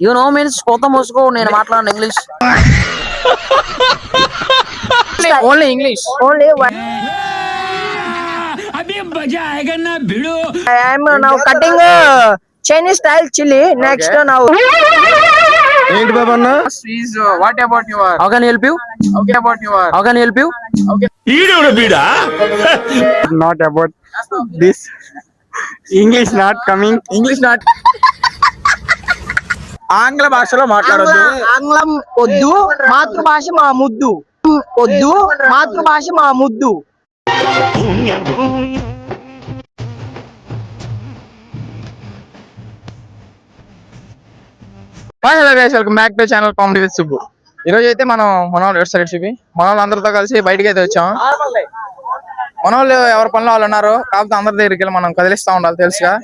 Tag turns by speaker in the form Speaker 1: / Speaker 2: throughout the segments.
Speaker 1: You know means kota musko nenu maatladanu English. Only English.
Speaker 2: Only one.
Speaker 3: अभी मजा आएगा ना भिड़ो.
Speaker 2: I am now cutting Chinese style chili. Next
Speaker 1: Okay.
Speaker 2: now.
Speaker 4: ఏంటి బాబా అన్న?
Speaker 1: Is what about your?
Speaker 5: How can I help you?
Speaker 1: Okay, about your.
Speaker 5: How can I help you?
Speaker 1: Okay.
Speaker 3: ఈడెవడు బీడా?
Speaker 4: Not about this. English not coming.
Speaker 1: English not. ఆంగ్ల భాషలో మాట్లాడొద్దు.
Speaker 2: ఆంగ్లం వద్దు, మాతృభాష మా ముద్దు. వద్దు, మాతృభాష మా ముద్దు.
Speaker 1: Hello guys, welcome back to channel comedy with Subbu. ఈ రోజు అయితే మనం మనోళ్ళు ఎటు సైడ్ చూపి మనోళ్ళు అందరితో కలిసి బయటికి అయితే వచ్చాం. మనోళ్ళు ఎవరి పనిలో వాళ్ళు ఉన్నారు, కాకపోతే అందరి దగ్గరికి వెళ్ళి మనం కదిలిస్తా ఉండాలి తెలుసుగా.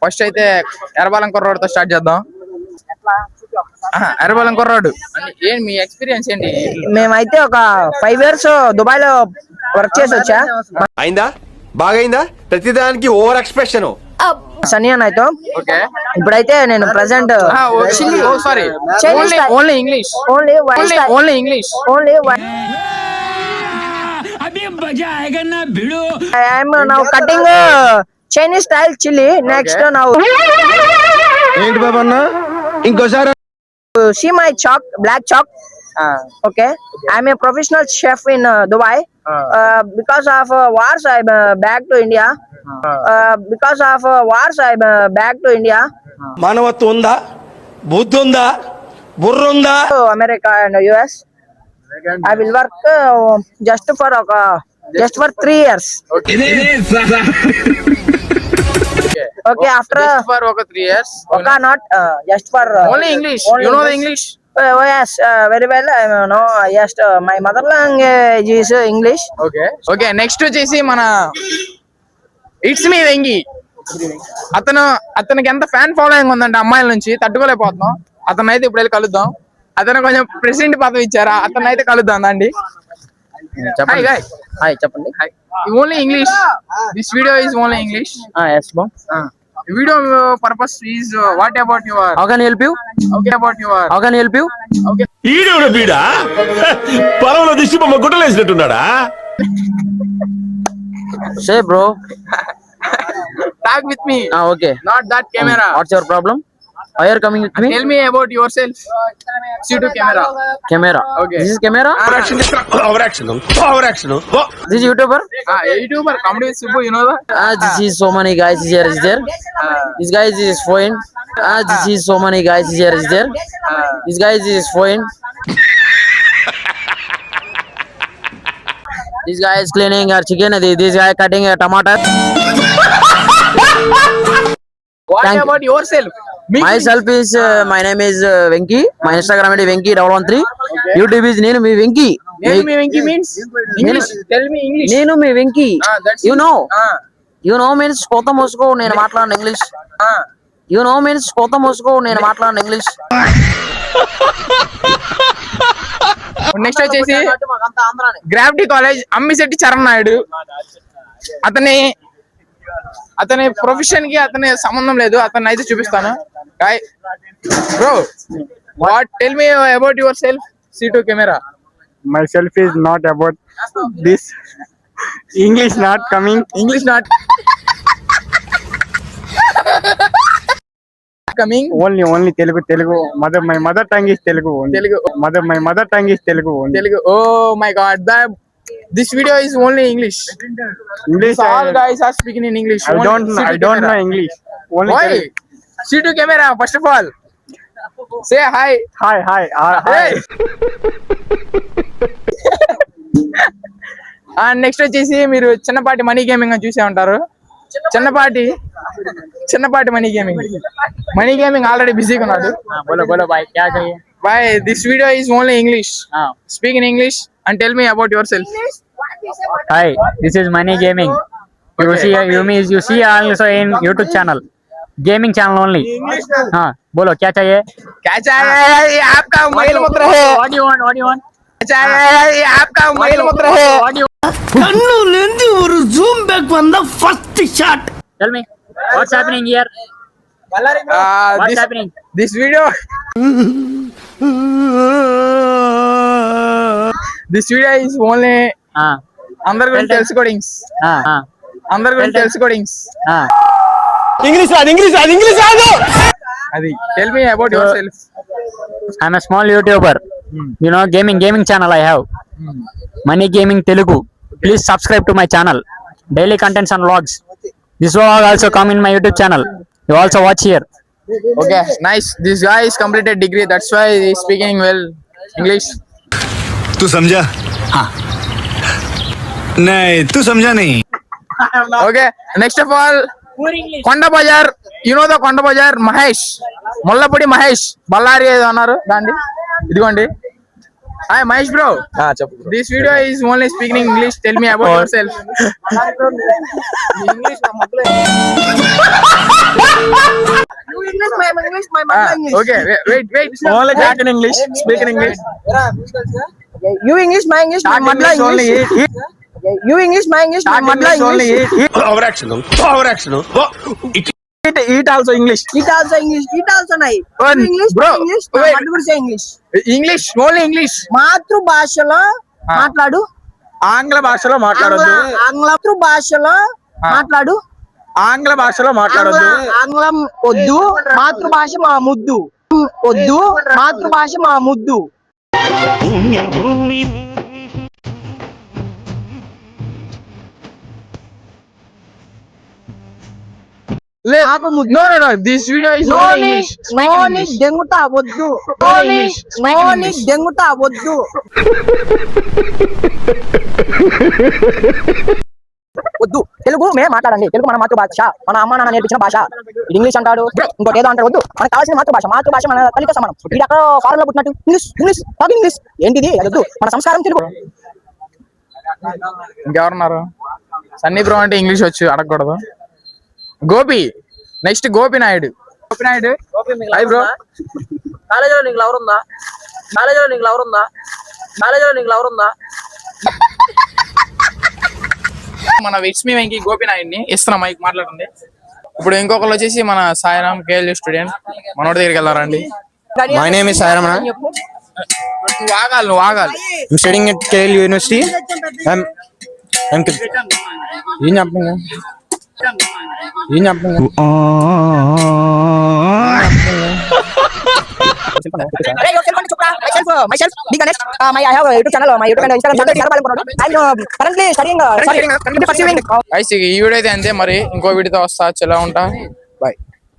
Speaker 1: ఫస్ట్ అయితే ఎర్రబాలెం కుర్రోడ్తో స్టార్ట్ చేద్దాం. ఎర్రబాలెం కుర్రోడ్ ఏంటి మీ ఎక్స్పీరియన్స్ ఏంటి?
Speaker 2: మేమైతే ఒక 5 years దుబాయ్ లో వర్క్ చేసి వచ్చా.
Speaker 4: అయిందా? బాగైందా? ప్రతిదానికి ఓవర్ ఎక్స్ప్రెషన్.
Speaker 2: సన్నీ అన్నయ్యతో.
Speaker 1: ఓకే,
Speaker 2: ఇప్పుడైతే నేను present
Speaker 1: sorry, only English,
Speaker 2: only
Speaker 1: only English.
Speaker 2: Only one.
Speaker 3: अभी मजा आएगा ना भिड़ो.
Speaker 2: I am now cutting Chinese style chili. Next now.
Speaker 4: ఏంటి బాబా అన్న? ఇంకోసారి
Speaker 2: See my chalk, black chalk. Okay. I'm a professional chef in Dubai. Because of wars, I'm back to India. Because of wars, I'm back to India.
Speaker 4: మానవత్వం ఉందా? బుద్ధి ఉందా? బుర్ర ఉందా?
Speaker 2: To America and US. I will work just for 3 years. Okay. After
Speaker 1: for ఒక 3 years
Speaker 2: okay, not just for
Speaker 1: only English. You know the English?
Speaker 2: Oh yes, very well. I know. Yes, my mother language is English.
Speaker 1: Okay okay. Next వచ్చేసి మన it's me Vengi. అతనికి ఎంత fan following ఉందంటే అమ్మాయిల నుంచి తట్టుకోలేకపోతున్నాం. అతను అయితే ఇప్పుడు వెళ్ళి కలుద్దాం. అతను కొంచెం ప్రెసిడెంట్ పదవి ఇచ్చారా, అతను అయితే కలుద్దాం అండి.
Speaker 5: చెప్పండి. హాయ్ చెప్పండి.
Speaker 1: Only English. This video is only English.
Speaker 5: Yes bro.
Speaker 1: Video purpose is what about your?
Speaker 5: How can I help you?
Speaker 1: Okay, about your.
Speaker 5: How can I help you?
Speaker 1: Okay.
Speaker 3: ఈడెవడు బీడా? పొలంలో దిష్టి బొమ్మ గుట్టలేసినట్టున్నాడా?
Speaker 5: Say bro.
Speaker 1: Talk with me,
Speaker 5: Okay.
Speaker 1: Not that camera.
Speaker 5: What's your problem? Why are you coming with me?
Speaker 1: Tell me about yourself. See to camera.
Speaker 5: Camera.
Speaker 1: Okay.
Speaker 5: This is camera.
Speaker 3: Over action.
Speaker 5: This is YouTuber.
Speaker 1: YouTuber, comedy with Subbu, you know that?
Speaker 5: This is so many guys is here is there. This guy is foreign. This is so many guys is here is there. This guy is foreign. This guy is cleaning our chicken. This guy cutting a tomato.
Speaker 1: What
Speaker 5: Thank you.
Speaker 1: about yourself?
Speaker 5: Myself is my name is Venki. My Instagram is Venki113. YouTube is Nenu me Venki.
Speaker 1: Name me Venki means English. Tell me English.
Speaker 5: Nenu me Venki.
Speaker 1: That's
Speaker 5: You know.
Speaker 1: Ah.
Speaker 5: You know means kota musko nenu maatladanu English.
Speaker 1: Ah.
Speaker 5: You know means kota musko nenu maatladanu English.
Speaker 1: Next వచ్చేసి gravity college Ammisetti Charan Naidu. అతని profession కి అతని సంబంధం లేదు. అతన్ని అయితే చూపిస్తాను. Bro, what tell me about yourself? See to camera.
Speaker 4: myself is not about this. English not coming.
Speaker 1: English not coming.
Speaker 4: Only Telugu. My mother tongue is Telugu.
Speaker 1: Telugu.
Speaker 4: My mother tongue is Telugu.
Speaker 1: Telugu. Oh my god, this video is only English.
Speaker 4: English.
Speaker 1: All guys are speaking in English.
Speaker 4: I don't know English. Only
Speaker 1: Why?
Speaker 4: Telugu.
Speaker 1: See to camera first of all. Say hi.
Speaker 4: Hi.
Speaker 1: Hey. Next వచ్చేసి మీరు చిన్నపాటి money gaming అని చూసే ఉంటారు. చిన్నపాటి money gaming already బిజీగా ఉన్నాడు.
Speaker 5: बोलो भाई क्या चाहिए?
Speaker 1: Boy, this video is only English. Speak in English and tell me about yourself.
Speaker 6: Hi, this is Money Gaming. You see also in YouTube channel, gaming channel only. हाँ, बोलो क्या चाहिए?
Speaker 1: क्या चाहिए? ये आपका मोबाइल मत रहे.
Speaker 6: What do you want?
Speaker 1: क्या चाहिए? ये आपका मोबाइल मत रहे.
Speaker 3: கண்ணுலேந்து ஒரு ஜூம் பேக் வந்த first shot.
Speaker 6: Tell me, what's happening here? What's happening?
Speaker 1: This video is only
Speaker 6: Ah,
Speaker 1: అందరి గురించి తెలుసుకోవడానికి అందరి గురించి తెలుసుకోవడానికి
Speaker 6: ah.
Speaker 3: ఇంగ్లీష్ రాదు
Speaker 1: అది tell me about your self.
Speaker 6: I'm a small YouTuber. You know, gaming channel I have. Money Gaming Telugu. Please subscribe to my channel. Daily contents and vlogs. This vlog also come in my YouTube channel. You also watch here.
Speaker 1: Okay, nice. This guy is completed degree. That's why he is speaking well English.
Speaker 7: तू समझा? हाँ नहीं तू समझा नहीं.
Speaker 1: Okay, next of all, కొండ Bazar. You know the కొండ బజార్ మహేష్, ముల్లపూడి మహేష్, బళ్ళారి ఏదో అన్నారు దాన్ని. ఇదిగోండి. Hi Mahesh bro. చెప్పు. This video is only speaking English. Tell me about yourself.
Speaker 2: English, my English, my English.
Speaker 1: Okay, wait. Only talk in English. Speak in English.
Speaker 2: Okay, you English, my English, my mother English. Okay, you English, my English, my mother English.
Speaker 7: Over action
Speaker 1: Eat also English.
Speaker 2: It also English, it also nahi.
Speaker 1: One,
Speaker 2: You English,
Speaker 1: bro,
Speaker 2: my English, my
Speaker 1: wait.
Speaker 2: mother కూడా say English.
Speaker 1: English, only English.
Speaker 2: మాతృభాషలో మాట్లాడు.
Speaker 1: ఆంగ్ల భాషలో మాట్లాడొద్దు.
Speaker 2: మాతృభాషలో మాట్లాడు.
Speaker 1: ఆంగ్ల భాషలో మాట్లాడొద్దు.
Speaker 2: ఆంగ్లం వద్దు, మాతృభాష మా ముద్దు. వద్దు, మాతృభాష మా ముద్దు.
Speaker 1: No. This video is only English.
Speaker 2: నోని దెంగుతా వద్దు. నోని దెంగుతా వద్దు. వద్దు, తెలుగు మే మాట్లాడండి. తెలుగు మన మాతృభాష, మన అమ్మ నాన్న నేర్పించిన భాష. ఇది ఇంగ్లీష్ అంటాడు, ఇంకోటి ఏదో అంటాడు. వద్దు, మనకు కావాల్సిన మాతృభాష మన తల్లితో సమానం. ఇది అక్కడ ఫారెన్ లో పుట్టినట్టు ఇంగ్లీష్ ఏంటిది? అది వద్దు, మన సంస్కారం తెలుగు.
Speaker 1: ఇంకెవరున్నారు? సన్నీ బ్రో అంటే ఇంగ్లీష్ వచ్చు, అడగకూడదు. Gopi, next Gopi Naidu. Hi bro.
Speaker 5: కాలేజీలో నీకు లవర్ ఉందా?
Speaker 1: మన విస్మి వెంకి గోపి నాయుడిని ఇస్తున్నా మైక్, మాట్లాడండి. ఇప్పుడు ఇంకొకరు వచ్చేసి మన సాయిరామ్ కేఎల్యూ స్టూడెంట్, మనోడి దగ్గరికి వెళ్ళారండి.
Speaker 8: My name is Sairam.
Speaker 1: నువ్వు ఆగాలి.
Speaker 8: I'm studying at KL University. I'm ఏం చెప్పండి
Speaker 2: Myself, D Ganesh. I have a YouTube channel, my YouTube and Instagram channel. I'm currently studying, pursuing.
Speaker 1: ఈ వీడియో అయితే అంతే, మరి ఇంకో వీడియోతో వస్తా. చాలా ఉంటా. బాయ్.